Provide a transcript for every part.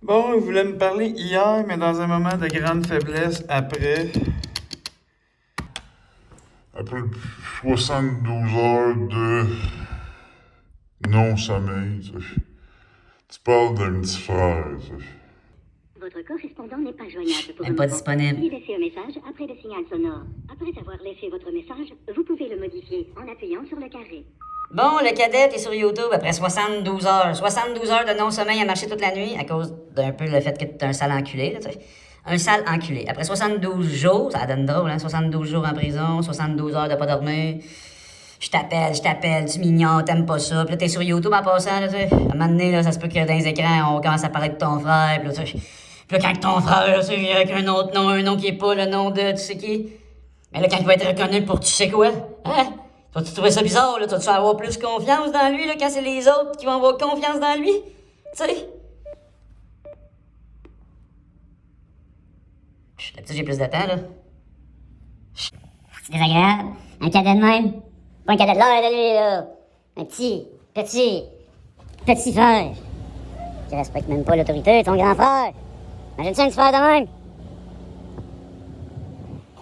Bon, il voulait me parler hier, mais dans un moment de grande faiblesse après. Après 72 heures de non-sommeil, tu parles d'un petit frère. Votre correspondant n'est pas joignable pour Elle le n'est pas moment. disponible. Veuillez laisser un message après le signal sonore. Après avoir laissé votre message, vous pouvez le modifier en appuyant sur le carré. Bon, le cadet est sur YouTube après 72 heures. 72 heures de non-sommeil à marcher toute la nuit à cause d'un peu le fait que t'es un sale enculé, là, tu sais. Un sale enculé. Après 72 jours, ça donne drôle, hein? 72 jours en prison, 72 heures de pas dormir. Je t'appelle, tu m'ignores, t'aimes pas ça. Puis là, t'es sur YouTube en passant, là, tu sais. À un moment donné, là, ça se peut que dans les écrans, on commence à parler de ton frère, puis là, tu sais. Puis là, quand ton frère, là, tu sais, avec un autre nom, un nom qui est pas le nom de tu sais qui. Mais là, quand il va être reconnu pour tu sais quoi, hein? Vas-tu trouver ça bizarre, là? Vas-tu avoir plus confiance dans lui, là, quand c'est les autres qui vont avoir confiance dans lui? Tu sais? D'habitude, j'ai plus de temps, là. C'est désagréable. Un cadet de même. Pas un cadet de l'heure de lui, là. Un petit frère. Qui respecte même pas l'autorité de son grand frère. Imagine ça, un petit frère de même.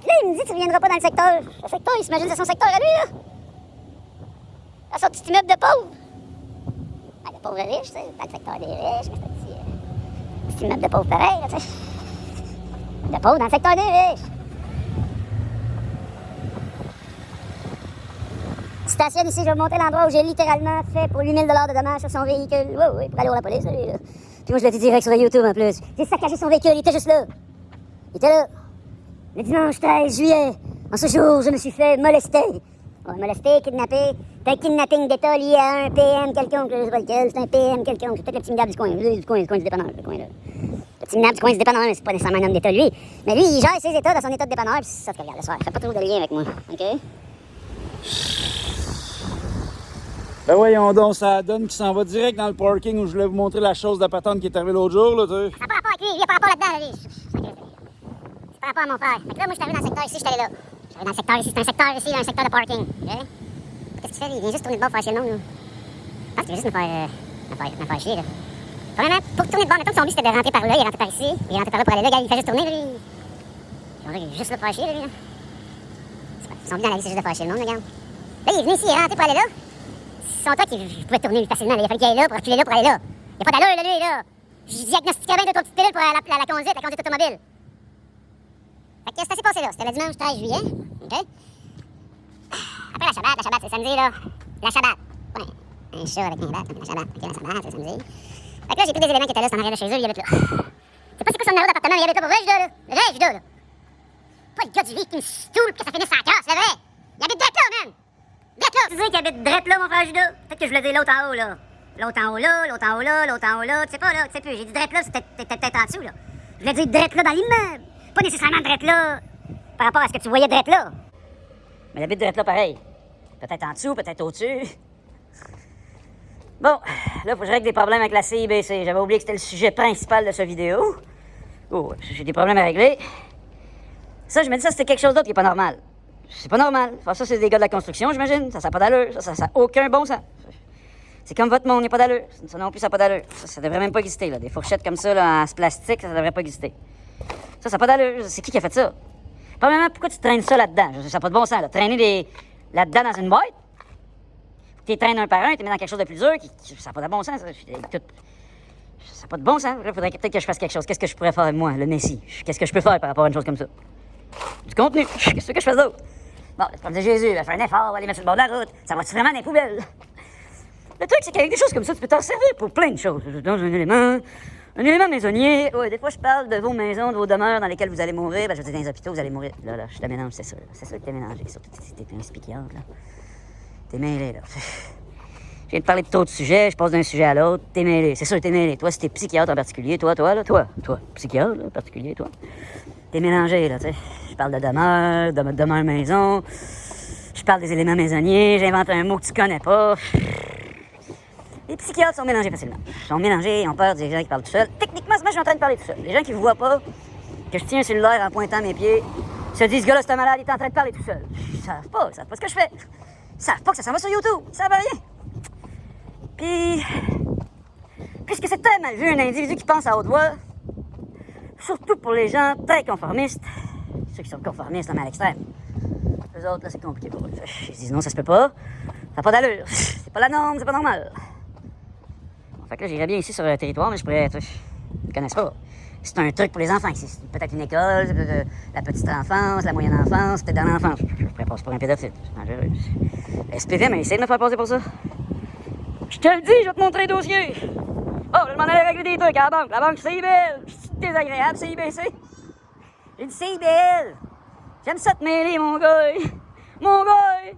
Puis là, il me dit, tu reviendras pas dans le secteur. Le secteur, il s'imagine que c'est son secteur à lui, là. Dans son petit immeuble de pauvre. Ben, de pauvres riches, tu sais. Dans le secteur des riches, mais c'est un petit immeuble de pauvre pareil, là, tu sais. De pauvre dans le secteur des riches. Stationne ici, je vais vous montrer l'endroit où j'ai littéralement fait pour 8 000 de dommages sur son véhicule. Oui, pour aller voir la police, lui, là. Puis moi, je l'ai dit direct sur YouTube, en plus. J'ai saccagé son véhicule, il était juste là. Il était là. Le dimanche 13 juillet, en ce jour, je me suis fait molester. Ouais, molester, kidnapper. C'est un kidnapping d'État lié à un PM quelconque, je sais pas lequel, c'est un PM quelconque. C'est peut-être le petit minable du coin, du coin du dépanneur, le coin là. Le petit minable du coin du dépanneur, mais c'est pas nécessairement un homme d'État, lui. Mais lui, il gère ses États dans son État de dépanneur, puis c'est ça que regarde le soir. Fait pas trop de lien avec moi, OK? Ben voyons donc, ça donne qu'il s'en va direct dans le parking où je voulais vous montrer la chose de patente qui est arrivée l'autre jour, là, tu sais. Ça n'a pas rapport avec lui, il a pas rapport là-dedans, lui. C'est pas rapport à mon frère. Fait que là, moi, je suis arrivé dans le secteur ici, je suis allé là. Je suis arrivé dans le secteur ici, c'est un secteur ici, un secteur de parking. OK? Qu'est-ce qu'il fait, lui? Il vient juste tourner de bord pour faire chier le monde, là. Je pense qu'il veut juste me faire chier, là. Premièrement, pour tourner de bord, mettons que son but c'était de rentrer par là, il est rentré par ici, il est rentré par là pour aller là, gars, il fait juste tourner, lui. On dirait qu'il est juste là pour faire chier, lui, là. Son but dans la vie, c'est juste de faire chier le monde, regarde. Là, il est venu ici, il est rentré pour aller là. Son toi qui pouvait tourner facilement, il a fallu qu'il aille là pour reculer là pour aller là. Il n'y a pas d'allure, là, lui, là. Je diagnostiquais bien deux, trois petites pilules pour la conduite automobile. Fait que c'est assez passé là. C'était le dimanche 13 juillet. OK? Après la Shabbat, c'est samedi, là. La Shabbat. Ouais. Un chat avec un bat. La Shabbat. OK, la Shabbat, c'est samedi. Fait que là, j'ai pris des éléments qui étaient là, c'est en arrière de chez eux, il y avait là. C'est pas c'est quoi son numéro d'appartement, mais il y avait là pour vrai, Judas, là. Le vrai, Judas, là. Pas le gars du lit qui me stoule pis que ça finisse à la casse, c'est vrai. Il habite direct là, man. Direct là. Tu sais qu'il habite direct là, mon frère Judas? Peut-être que je voulais dire l'autre en haut, là. L'autre en haut là, l'autre en haut là, l'autre en haut là. Tu sais pas, là, tu sais plus. J'ai dit direct là, c'était peut-être en dessous, là. Je voulais dire direct là dans l'immeuble. Pas nécessairement direct là par rapport à ce que tu voyais direct là. Mais il habite direct là pareil. Peut-être en dessous, peut-être au-dessus. Bon, là, faut que je règle des problèmes avec la CIBC. J'avais oublié que c'était le sujet principal de cette vidéo. Oh, j'ai des problèmes à régler. Ça, je me dis, ça, c'était quelque chose d'autre qui est pas normal. C'est pas normal. Enfin, ça, c'est des gars de la construction, j'imagine. Ça n'a pas d'allure. Ça n'a aucun bon sens. C'est comme votre monde, il n'y a pas d'allure. Ça non plus, ça n'a pas d'allure. Ça devrait même pas exister, là. Des fourchettes comme ça, là, en plastique, ça devrait pas exister. Ça n'a pas d'allure. C'est qui a fait ça? Premièrement, pourquoi tu traînes ça là-dedans? Ça n'a pas de bon sens, là. Traîner là-dedans dans une boîte? Tu les traînes un par un, tu les mets dans quelque chose de plus dur, ça n'a pas de bon sens. Écoute, ça n'a pas de bon sens. Il faudrait peut-être que je fasse quelque chose. Qu'est-ce que je pourrais faire, moi, le Messie? Qu'est-ce que je peux faire par rapport à une chose comme ça? Du contenu. Qu'est-ce que je fais d'autre? Bon, comme dit Jésus, faire un effort, aller mettre sur le bord de la route. Ça va-tu vraiment dans les poubelles? Le truc, c'est qu'avec des choses comme ça, tu peux t'en servir pour plein de choses. Dans un élément maisonnier. Ouais, des fois, je parle de vos maisons, de vos demeures dans lesquelles vous allez mourir. Ben, je veux dire, dans les hôpitaux, vous allez mourir. Là, je te mélange, c'est ça. C'est ça que t'es mélangé. Surtout, t'es un psychiatre, là. T'es mêlé, là. Je viens de parler de d'autres sujets, je passe d'un sujet à l'autre. T'es mêlé, c'est sûr, t'es mêlé. Toi, si t'es psychiatre en particulier, toi, psychiatre, là, en particulier, toi. T'es mélangé, là, tu sais. Je parle de demeure, de demeure maison. Je parle des éléments maisonniers, j'invente un mot que tu connais pas. Les psychiatres sont mélangés facilement. Ils sont mélangés, ils ont peur des gens qui parlent tout seuls. Techniquement, moi, je suis en train de parler tout seul. Les gens qui ne voient pas que je tiens un cellulaire en pointant mes pieds se disent, ce gars-là, c'est un malade, il est en train de parler tout seul. Ils savent pas ce que je fais. Ils savent pas que ça s'en va sur YouTube. Ils savent rien. Puis puisque c'est très mal vu un individu qui pense à haute voix, surtout pour les gens très conformistes, ceux qui sont conformistes, mais à l'extrême. Eux autres, là, c'est compliqué pour eux. Ils se disent non, ça se peut pas, ça n'a pas d'allure, c'est pas la norme, c'est pas normal. Bon, fait que là, j'irais bien ici sur le territoire, mais je pourrais, ils connaissent pas. C'est un truc pour les enfants ici. C'est peut-être une école, la petite enfance, la moyenne enfance, peut-être dans l'enfance. Je pourrais passer pour un pédophile. C'est dangereux. SPV, mais essaye de me faire passer pour ça. Je te le dis, je vais te montrer le dossier. Oh, je m'en allais régler des trucs à la banque. La banque CIBL. C'est désagréable, CIBC. J'ai dit CIBL. J'aime ça te mêler, mon gars. Mon gars.